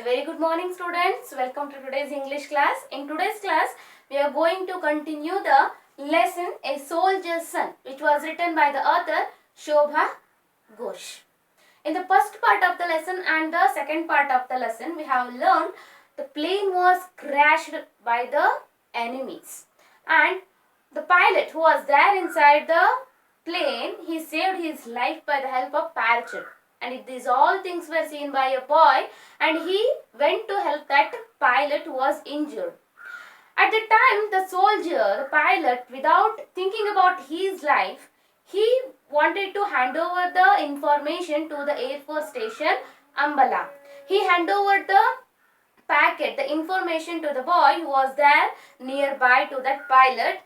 A very good morning, students. Welcome to today's English class. In today's class, we are going to continue the lesson A Soldier's Son, which was written by the author Shobha Ghosh. In the first part of the lesson and the second part of the lesson, we have learned the plane was crashed by the enemies. And the pilot who was there inside the plane, he saved his life by the help of parachute. And these all things were seen by a boy, and he went to help that pilot who was injured. At the time, the soldier, the pilot, without thinking about his life, he wanted to hand over the information to the Air Force Station, Ambala. He handed over the packet, the information to the boy who was there nearby to that pilot,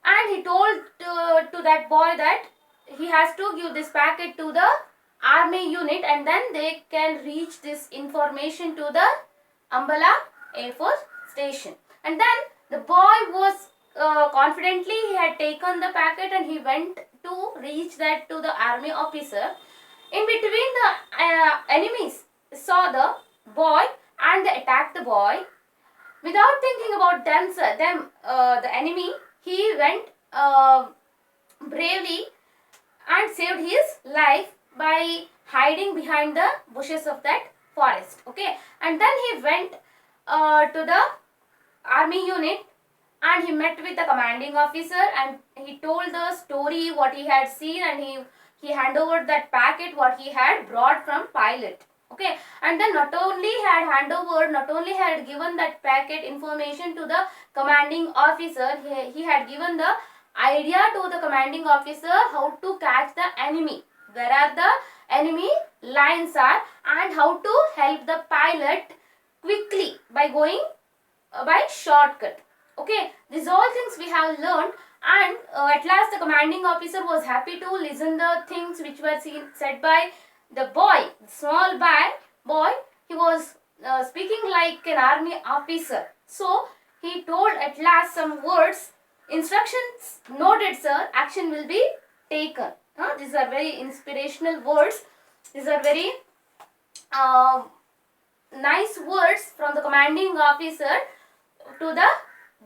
and he told to that boy that he has to give this packet to the army unit, and then they can reach this information to the Ambala Air Force Station. And then the boy was confidently, he had taken the packet and he went to reach that to the army officer. In between, the enemies saw the boy and they attacked the boy. Without thinking about the enemy, he went bravely and saved his life by hiding behind the bushes of that forest. Okay, and then he went to the army unit and he met with the commanding officer and he told the story what he had seen, and he handed over that packet what he had brought from pilot. Okay, and then not only had given that packet information to the commanding officer, he had given the idea to the commanding officer how to catch the enemy, where are the enemy lines are, and how to help the pilot quickly by going by shortcut. Okay, these all things we have learned, and at last the commanding officer was happy to listen the things which were said by the boy, small boy. He was speaking like an army officer. So he told at last some words. Instructions noted, sir. Action will be taken. These are very inspirational words. These are very nice words from the commanding officer to the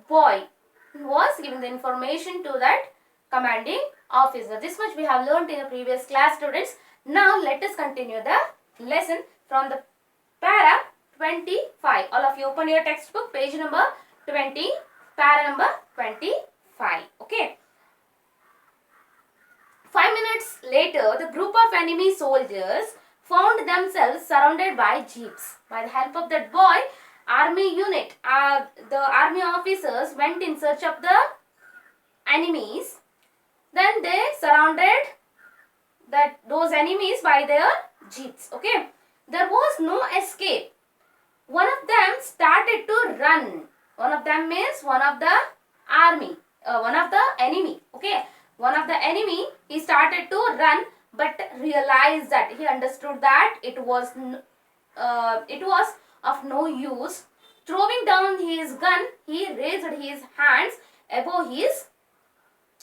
boy who was giving the information to that commanding officer. This much we have learned in the previous class, students. Now let us continue the lesson from the para 25. All of you open your textbook, page number 20, para number 25. Okay. 5 minutes later, the group of enemy soldiers found themselves surrounded by jeeps. By the help of that boy, army unit, the army officers went in search of the enemies. Then they surrounded those enemies by their jeeps. Okay, there was no escape. One of them started to run. One of them means one of the army, one of the enemy. Okay, one of the enemy, he started to run, but realized that he understood that it was of no use. Throwing down his gun, he raised his hands above his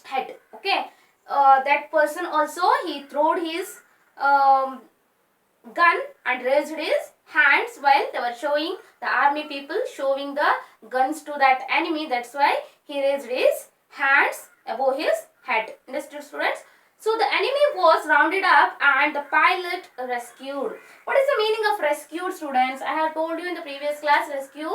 head. Okay, that person also, he throwed his gun and raised his hands while they were showing, the army people showing the guns to that enemy. That's why he raised his hands above his head. Understood, students? So the enemy was rounded up and the pilot rescued. What is the meaning of rescued, students? I have told you in the previous class, rescue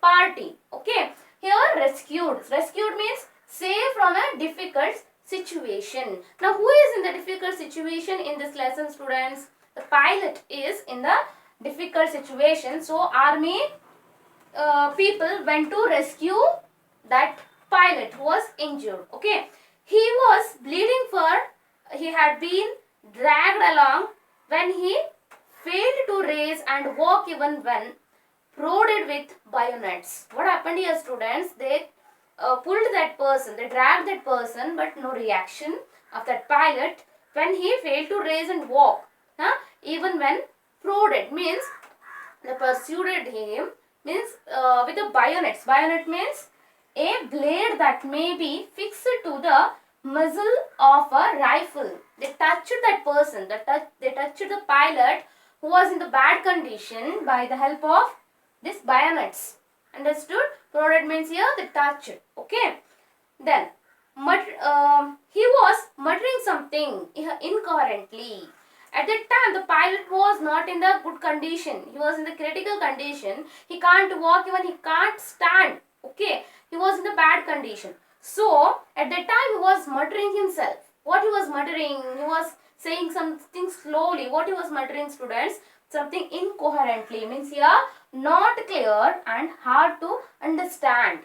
party. Okay, here rescued. Rescued means save from a difficult situation. Now who is in the difficult situation in this lesson, students? The pilot is in the difficult situation. So army people went to rescue that pilot who was injured. Okay, he was bleeding he had been dragged along when he failed to raise and walk even when prodded with bayonets. What happened here, students? They pulled that person, they dragged that person, but no reaction of that pilot when he failed to raise and walk. Even when prodded means they pursued him, means with the bayonets. Bayonet means a blade that may be fixed to the muzzle of a rifle. They touched that person, they touched the pilot who was in the bad condition by the help of This bayonets. Understood? Prodded means here the touched. Okay. Then he was muttering something incoherently. At that time, the pilot was not in the good condition. He was in the critical condition. He can't walk, even he can't stand. Okay, he was in the bad condition. So, at that time, he was muttering himself. What he was muttering? He was saying something slowly. What he was muttering, students? Something incoherently. Means here, not clear and hard to understand.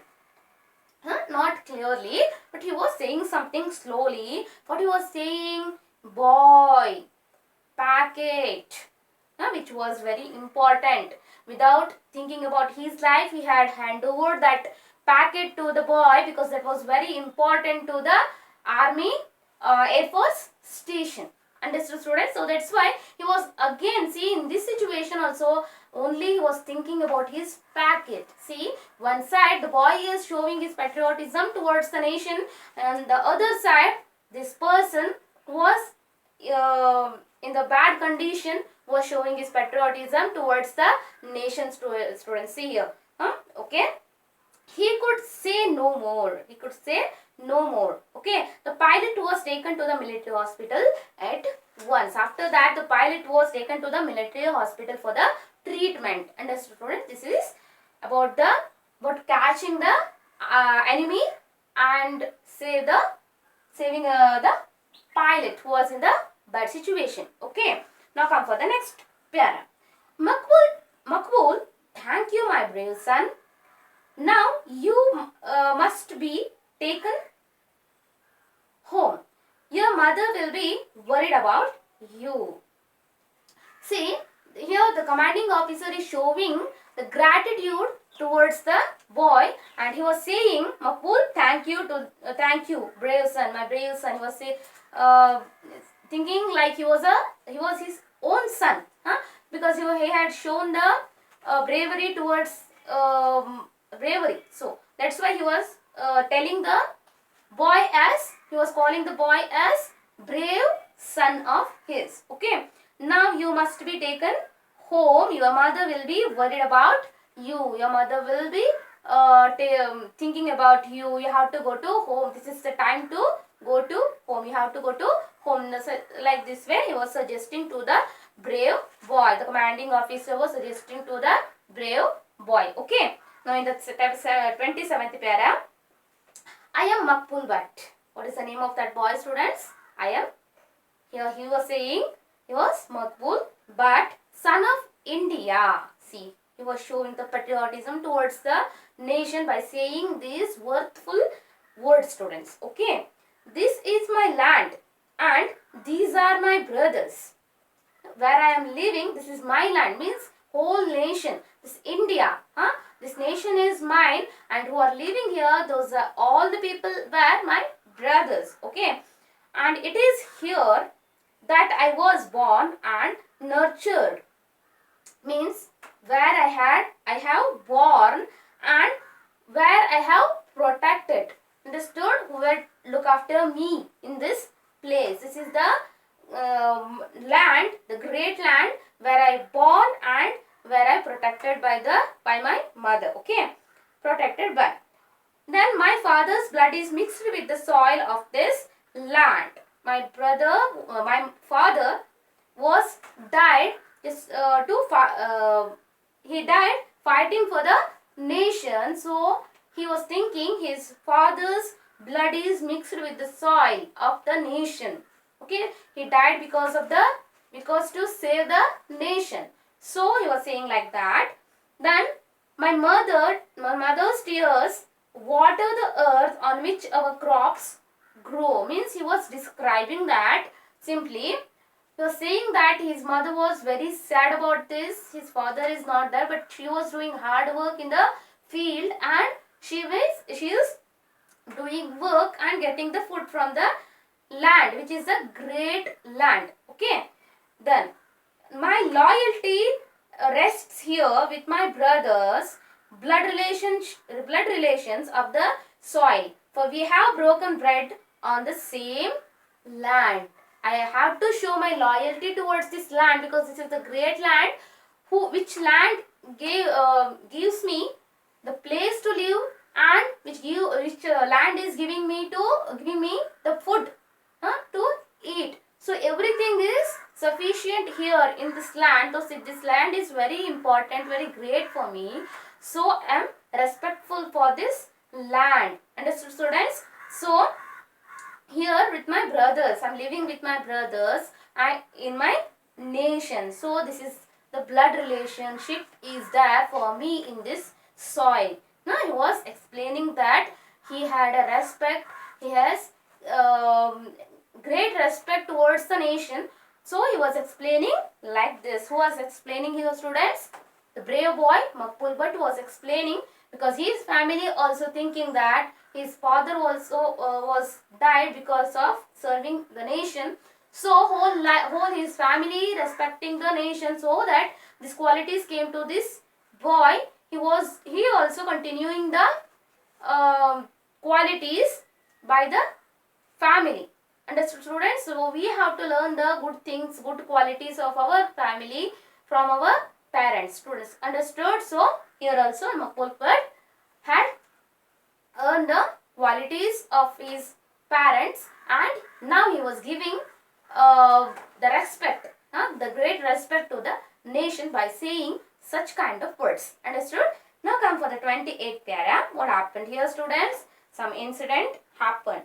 Not clearly, but he was saying something slowly. What he was saying? Boy, packet, which was very important. Without thinking about his life, he had handed over that packet to the boy because that was very important to the army air force station. Understood, students? So that's why he was again, see, in this situation also only he was thinking about his packet. See, one side the boy is showing his patriotism towards the nation, and the other side this person was in the bad condition, was showing his patriotism towards the nation. Students, see here. Okay. He could say no more. He could say no more. Okay. The pilot was taken to the military hospital at once. After that, the pilot was taken to the military hospital for the treatment. Understood, students? This is about catching the enemy and saving the pilot who was in the bad situation. Okay. Now come for the next para. Makbul, thank you, my brave son. Now you must be taken home. Your mother will be worried about you. See, here the commanding officer is showing the gratitude towards the boy, and he was saying, Makbul, thank you, brave son, my brave son. He was saying, thinking like he was his own son, because he had shown the bravery towards bravery. So that's why he was telling the boy as, he was calling the boy as brave son of his. Okay. Now you must be taken home. Your mother will be worried about you. Your mother will be thinking about you. You have to go to home. This is the time to go to home. You have to go to home. Like this way, he was suggesting to the brave boy. The commanding officer was suggesting to the brave boy. Okay. Now in the 27th para, I am Makbul Bhatt. What is the name of that boy, students? Here he was saying, he was Makbul Bhatt, son of India. See, he was showing the patriotism towards the nation by saying these worthful words, students. Okay. This is my land and these are my brothers. Where I am living, this is my land, means whole nation. This India, this nation is mine, and who are living here, those are all the people were my brothers. Okay. And it is here that I was born and nurtured. Means where I have born and where I have protected. Understood? Who will look after me in this place. This is the land, the great land where I born and where I protected by my mother. Okay, protected by. Then my father's blood is mixed with the soil of this land. My father was died he died fighting for the nation. So he was thinking his father's blood is mixed with the soil of the nation. Okay, he died because to save the nation. So he was saying like that. Then my mother's tears water the earth on which our crops grow. Means he was describing that simply. He was saying that his mother was very sad about this. His father is not there, but she was doing hard work in the field, and she is doing work and getting the food from the land, which is a great land. Okay. Then my loyalty rests here with my brothers, blood relations of the soil, for we have broken bread on the same land. I have to show my loyalty towards this land because this is the great land. Which land gives me the place to live, and which land is giving me the food to eat. So everything is sufficient here in this land. So this land is very important, very great for me. So I am respectful for this land. Understood, students? So here with my brothers, I am living with my brothers and in my nation. So this is the blood relationship is there for me in this soil. Now he was explaining that he had a respect, he has great respect towards the nation. So he was explaining like this. Who was explaining here, students? The brave boy Makbul Bhatt was explaining, because his family also thinking that his father also was died because of serving the nation. So whole his family respecting the nation, so that these qualities came to this boy. He also continuing the qualities by the family. Understood, students? So we have to learn the good things, good qualities of our family from our parents. Students, understood? So here also Makbul Bhatt had earned the qualities of his parents, and now he was giving the respect, the great respect to the nation by saying such kind of words. Understood? Now come for the 28th para. What happened here, students? Some incident happened.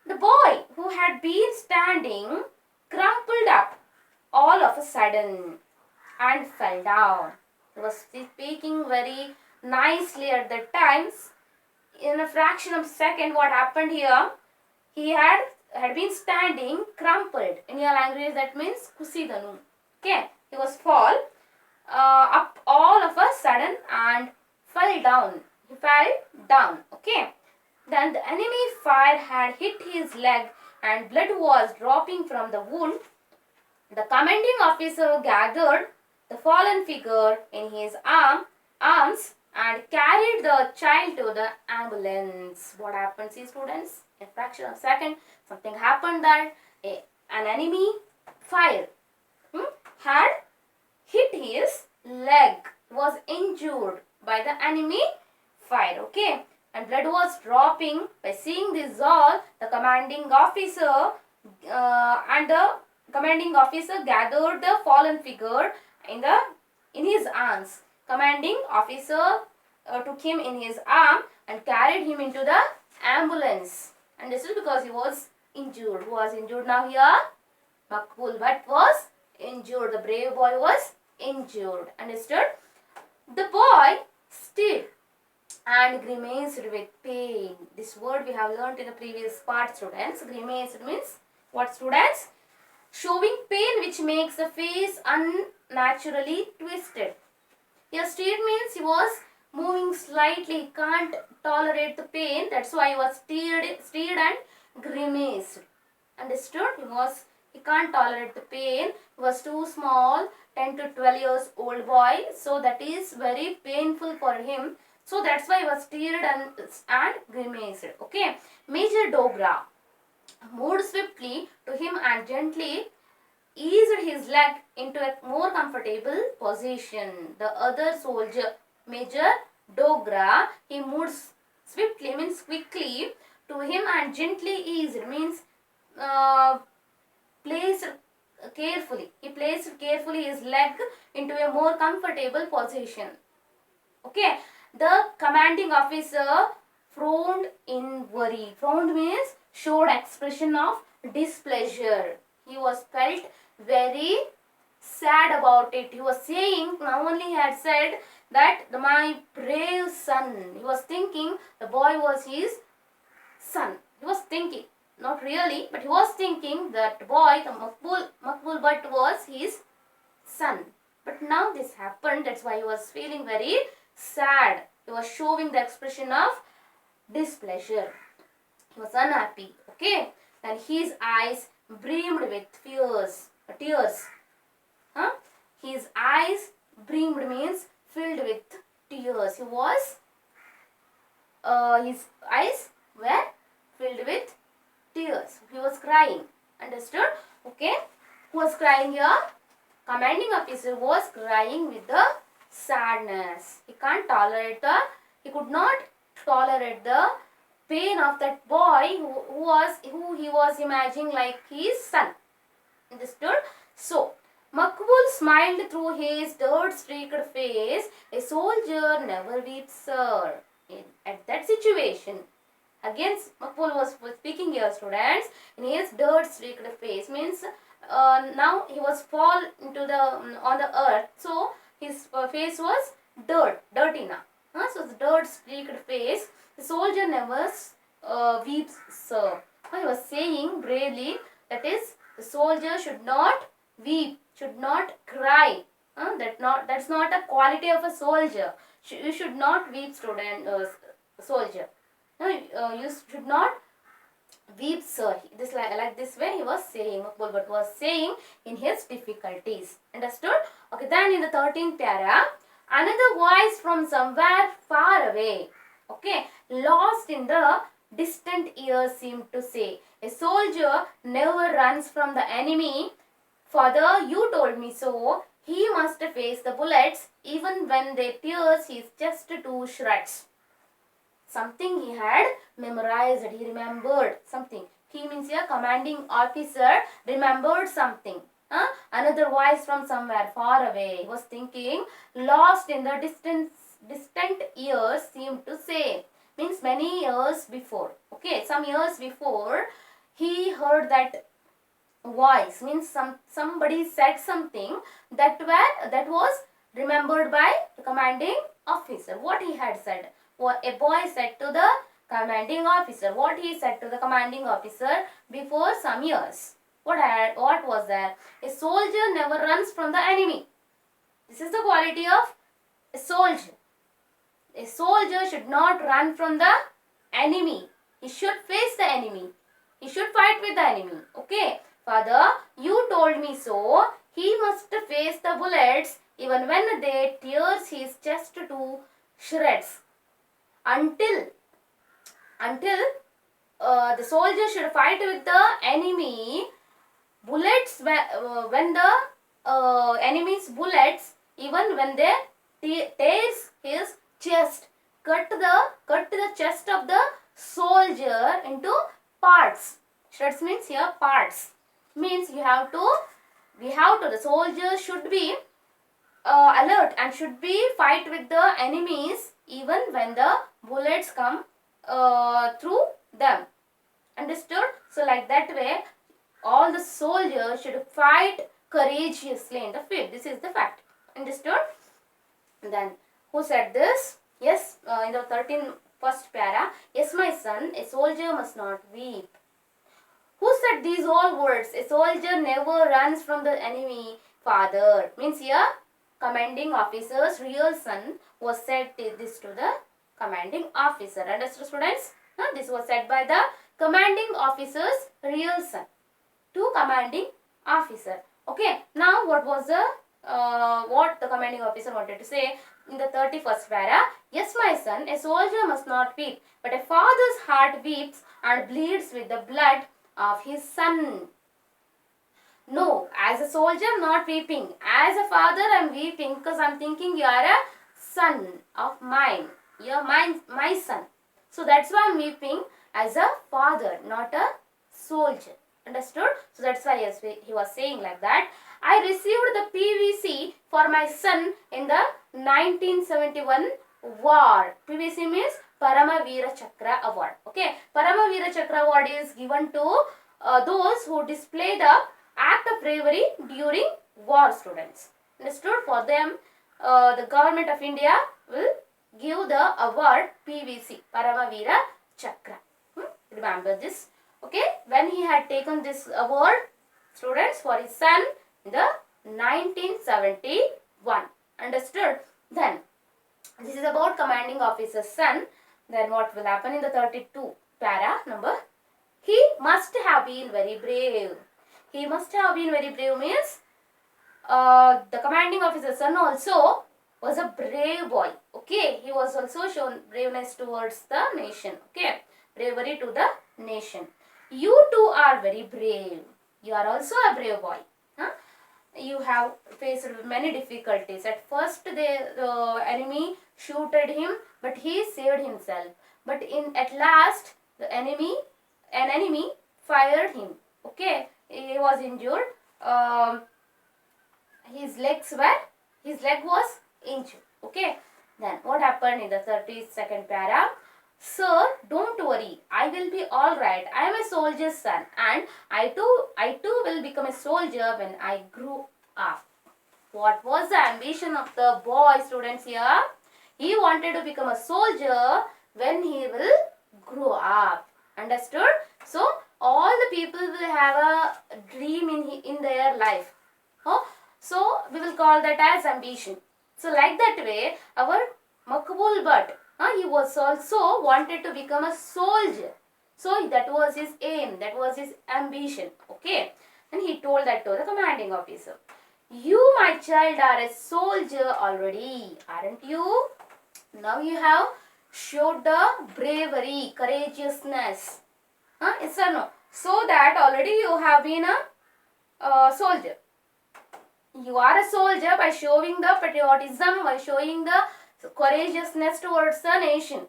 The boy who had been standing crumpled up all of a sudden and fell down. He was speaking very nicely at the times. In a fraction of a second, what happened here? He had been standing crumpled. In your language, that means kusidanu. Okay, he was fall up all of a sudden and fell down. He fell down. Okay. Then the enemy fire had hit his leg and blood was dropping from the wound. The commanding officer gathered the fallen figure in his arms and carried the child to the ambulance. What happened, see, students? In a fraction of a second, something happened that an enemy fire had hit his leg, was injured by the enemy fire. Okay. And blood was dropping. By seeing this all, the commanding officer gathered the fallen figure in his arms. Commanding officer took him in his arm and carried him into the ambulance. And this is because he was injured. Who was injured now here? Makbul Bhatt was injured. The brave boy was injured. Understood? The boy stood and grimaced with pain. This word we have learnt in the previous part, students. Grimaced means what, students? Showing pain which makes the face unnaturally twisted. Here steered means he was moving slightly, can't tolerate the pain. That's why he was steered and grimaced. Understood? He can't tolerate the pain. He was too small, 10 to 12 years old boy. So that is very painful for him. So that's why he was steered and grimaced. Okay. Major Dogra moved swiftly to him and gently eased his leg into a more comfortable position. The other soldier, Major Dogra, he moved swiftly means quickly to him and gently eased means placed carefully. He placed carefully his leg into a more comfortable position. Okay. The commanding officer frowned in worry. Frowned means showed expression of displeasure. He was felt very sad about it. He was saying, not only he had said that my brave son. He was thinking the boy was his son. He was thinking, not really, but he was thinking that boy, the Makbul Bhatt was his son. But now this happened. That's why he was feeling very sad. He was showing the expression of displeasure. He was unhappy. Okay. Then his eyes brimmed with tears. His eyes brimmed means filled with tears. His eyes were filled with tears. He was crying. Understood? Okay. Who was crying here? Commanding officer was crying with the sadness. He could not tolerate the pain of that boy who he was imagining like his son. Understood? So, Makbul smiled through his dirt-streaked face. A soldier never weeps, sir. At that situation, again Makbul was speaking here, students. In his dirt-streaked face means now he was fall into the on the earth, so his face was dirty now. So the dirt-streaked face. The soldier never weeps, sir. He was saying bravely, that is, the soldier should not weep, should not cry. That's not a quality of a soldier. You should not weep, soldier. You should not weep, sir. This like this way he was saying. Makbul was saying in his difficulties. Understood? Okay. Then in the 13th para, another voice from somewhere far away. Okay, lost in the distant ears seemed to say, a soldier never runs from the enemy. Father, you told me so. He must face the bullets even when they pierce his chest to shreds. Something he had memorized, he remembered something. He means a commanding officer remembered something. Another voice from somewhere far away. He was thinking, lost in the distant years seemed to say. Means many years before. Okay, some years before he heard that voice. Means somebody said something that was remembered by the commanding officer. What he had said. What a boy said to the commanding officer. What he said to the commanding officer before some years. What was that? A soldier never runs from the enemy. This is the quality of a soldier. A soldier should not run from the enemy. He should face the enemy. He should fight with the enemy. Okay. Father, you told me so. He must face the bullets even when they tears his chest to shreds. Until the soldier should fight with the enemy. Bullets, when the enemy's bullets, even when they tears his chest, cut the chest of the soldier into parts. Shreds means here parts. Means the soldier should be alert and should be fight with the enemies even when the bullets come through them. Understood? So like that way, all the soldiers should fight courageously in the field. This is the fact. Understood? Then, who said this? Yes, in the 13th first para. Yes, my son, a soldier must not weep. Who said these all words? A soldier never runs from the enemy. Father. Means here, commanding officer's real son was said this to the commanding officer. Understood, students? This was said by the commanding officer's real son to commanding officer. Okay. Now, what was what the commanding officer wanted to say in the 31st para? Yes, my son, a soldier must not weep, but a father's heart weeps and bleeds with the blood of his son. No, as a soldier, I'm not weeping. As a father, I'm weeping because I'm thinking you are a son of mine. You're my son. So that's why I'm weeping as a father, not a soldier. Understood? So that's why he was saying like that. I received the PVC for my son in the 1971 war. PVC means Paramavira Chakra Award. Okay, Paramavira Chakra Award is given to those who display the act of bravery during war, students. Understood? For them, the government of India will give the award PVC, Paramavira Chakra. Remember this. Okay, when he had taken this award, students, for his son in the 1971. Understood? Then, this is about commanding officer's son. Then what will happen in the 32 para number? He must have been very brave. He must have been very brave means the commanding officer's son also was a brave boy. Okay, he was also shown braveness towards the nation. Okay, bravery to the nation. You too are very brave. You are also a brave boy. you have faced many difficulties. At first the enemy shooted him, but he saved himself. But at last an enemy fired him. Okay, he was injured. His leg was injured. Okay, then what happened in the 32nd para? Sir, don't worry. I will be all right. I am a soldier's son, and I too will become a soldier when I grow up. What was the ambition of the boy, students here? He wanted to become a soldier when he will grow up. Understood? So all the people will have a dream in their life. Oh, so we will call that as ambition. So like that way, our Makbul Bhatt, he was also wanted to become a soldier. So that was his aim, that was his ambition. Okay, and he told that to the commanding officer. You, my child, are a soldier already, aren't you? Now you have showed the bravery, courageousness. Yes or no? So that already you have been a soldier. You are a soldier by showing the patriotism, by showing the courageousness towards the nation.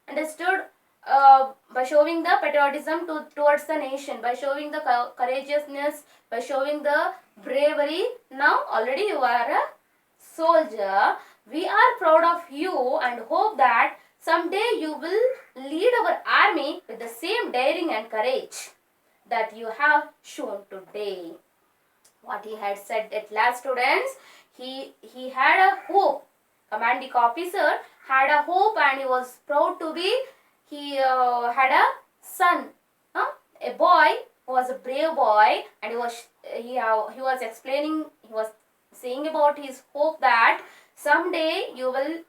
Understood? By showing the patriotism towards the nation, by showing the courageousness, by showing the bravery. Now already you are a soldier. We are proud of you and hope that someday you will lead our army with the same daring and courage that you have shown today. What he had said at last, students, he had a hope. Commanding officer had a hope and he was proud to be, he had a son, a boy who was a brave boy, and he was explaining, he was saying about his hope that someday you will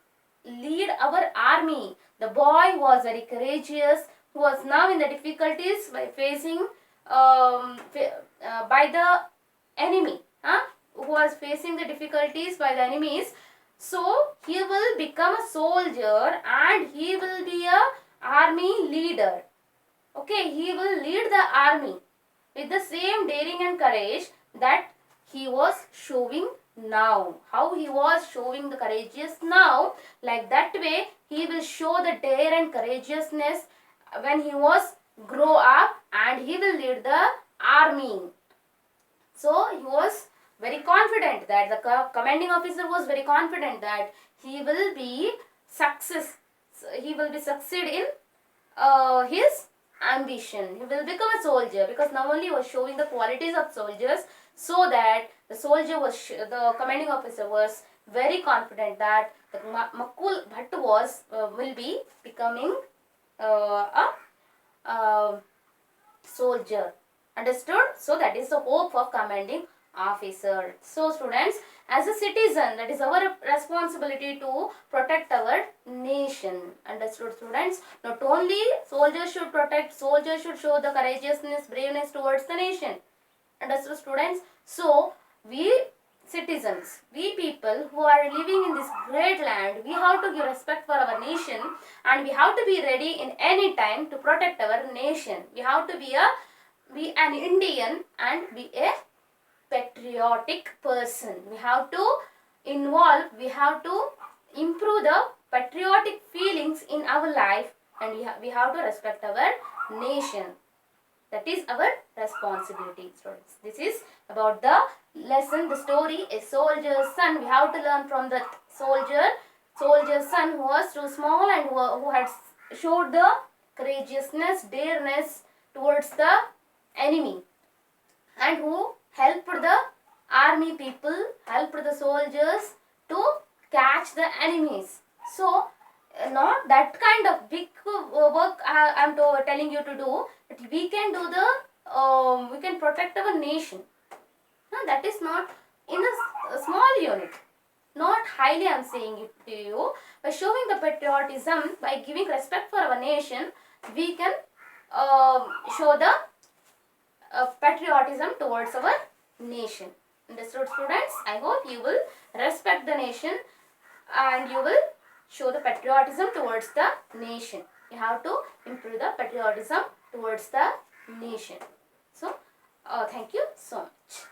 lead our army. The boy was very courageous, who was now in the difficulties by facing by the enemy, who was facing the difficulties by the enemies. So he will become a soldier and he will be a army leader. Okay, he will lead the army with the same daring and courage that he was showing now. How he was showing the courageous now, like that way he will show the dare and courageousness when he was grow up and he will lead the army. So he was very confident that the commanding officer was very confident that he will be success. He will be succeed in his ambition. He will become a soldier, because now only he was showing the qualities of soldiers, so that the commanding officer was very confident that the Makbul Bhatt will be becoming a soldier. Understood? So that is the hope of commanding officer. So students, as a citizen, that is our responsibility to protect our nation. Understood, students? Not only soldiers should protect, soldiers should show the courageousness, braveness towards the nation. Understood, students? So we citizens, we people who are living in this great land, we have to give respect for our nation, and we have to be ready in any time to protect our nation. We have to be an Indian and be a patriotic person. We have to we have to improve the patriotic feelings in our life, and we have to respect our nation. That is our responsibility, students. This is about the lesson, the story, a soldier's son. We have to learn from the soldier's son who was too small and who had showed the courageousness, dareness towards the enemy, and who helped the army people, helped the soldiers to catch the enemies. So not that kind of big work I am telling you to do, but we can do we can protect our nation. That is not in a small unit. Not highly I am saying it to you. By showing the patriotism, by giving respect for our nation, we can show the patriotism towards our nation. Understood, students? I hope you will respect the nation and you will show the patriotism towards the nation. You have to improve the patriotism towards the nation. So, thank you so much.